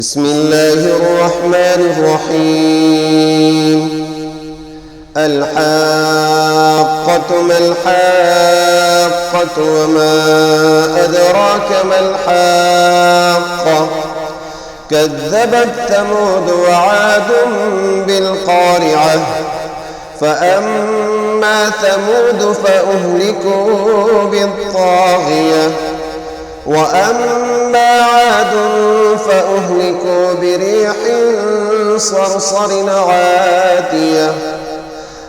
بسم الله الرحمن الرحيم. الحاقة ما الحاقة وما أدراك ما الحاقة. كذبت ثمود وعاد بالقارعة. فأما ثمود فأهلكوا بالطاغية وأما عاد فأهلكوا بريح صرصر عاتية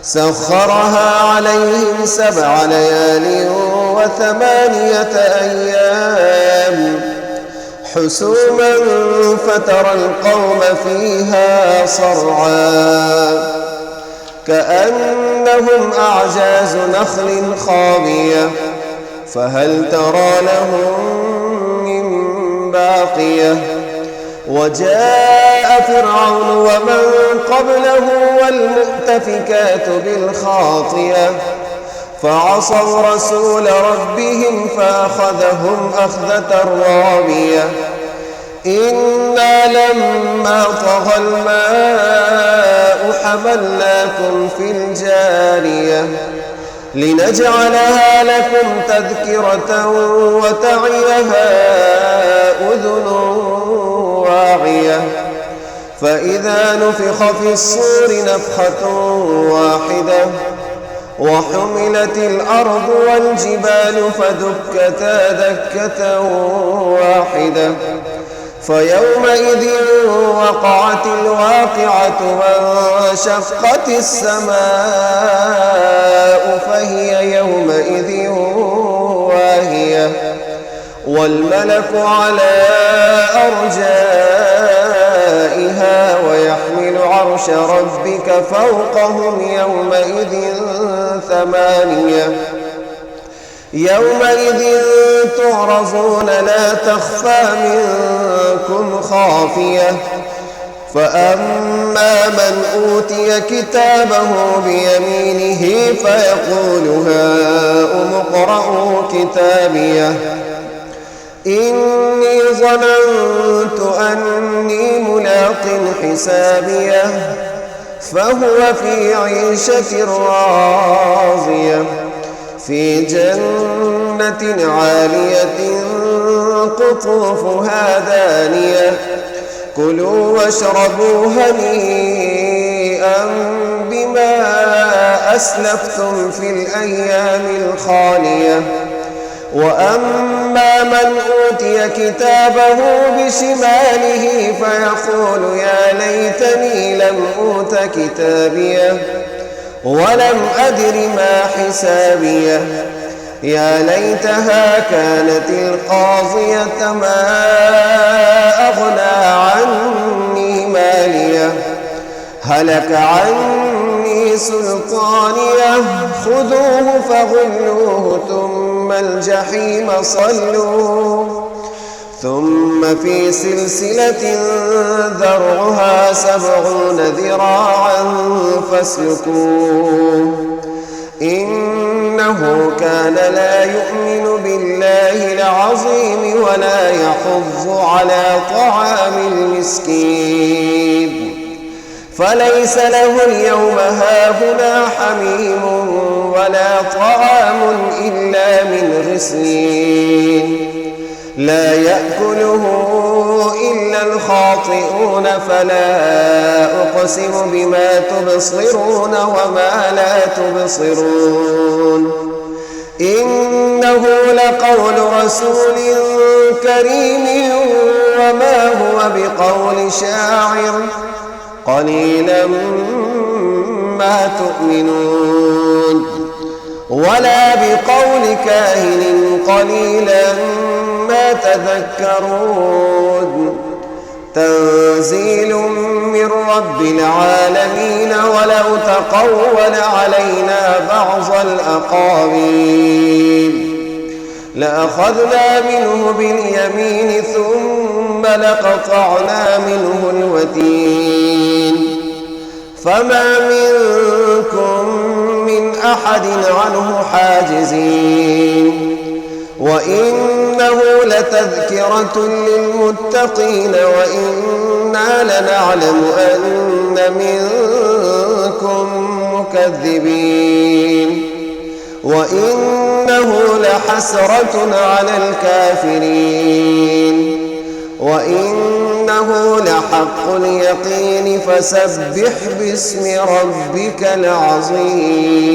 سخرها عليهم 7 ليال و8 أيام حسوما فترى القوم فيها صرعا كأنهم أعجاز نخل خاوية فهل ترى لهم من باقية. وجاء فرعون ومن قبله والمؤتفكات بالخاطية فعصوا رسول ربهم فأخذهم أخذة رابية. إنا لما طغى الماء حملناكم في الجارية لنجعلها لكم تذكرة وتعيها أذن واعية. فإذا نفخ في الصور نفخة واحدة وحملت الأرض والجبال فدكتا دكة واحدة فيومئذ وقعت الواقعة وانشقت السماء فهي يومئذ واهية والملك على أرجائها ويحمل عرش ربك فوقهم يومئذ 8. يومئذ تعرضون لا تخفى منكم خافية. فأما من أوتي كتابه بيمينه فيقول هاؤم اقرءوا كتابيه إني ظننت أني ملاق حسابيه فهو في عيشة راضية في جنة عالية قطوفها دانية كلوا واشربوا هنيئا بما أسلفتم في الأيام الخالية. وأما من أوتي كتابه بشماله فيقول يا ليتني لم أوت كتابيه ولم أدر ما حسابيه يا ليتها كانت القاضية ما أغنى عني ماليه هلك عني سلطانيه خذوه فغلوه ثم الجحيم صلوه ثم في سلسلة ذرعها 70 ذراعا فاسلكوه إنه كان لا يؤمن بالله العظيم ولا يحض على طعام المسكين فليس له اليوم هاهنا حميم ولا طعام إلا من غسلين لا يأكله إلا الخاطئون. فلا أقسم بما تبصرون وما لا تبصرون إنه لقول رسول كريم وما هو بقول شاعر قليلا ما تؤمنون ولا بقول كاهن قليلا ما تذكرون تنزيل من رب العالمين ولو تقول علينا بعض الأقاويل لأخذنا منه باليمين ثم لقطعنا منه الوتين فما منكم من أحد عنه حاجزين وإنه لتذكرة للمتقين وإنا لنعلم أن منكم مكذبين وإنه لحسرة على الكافرين وإنه لحق اليقين فسبح باسم ربك العظيم.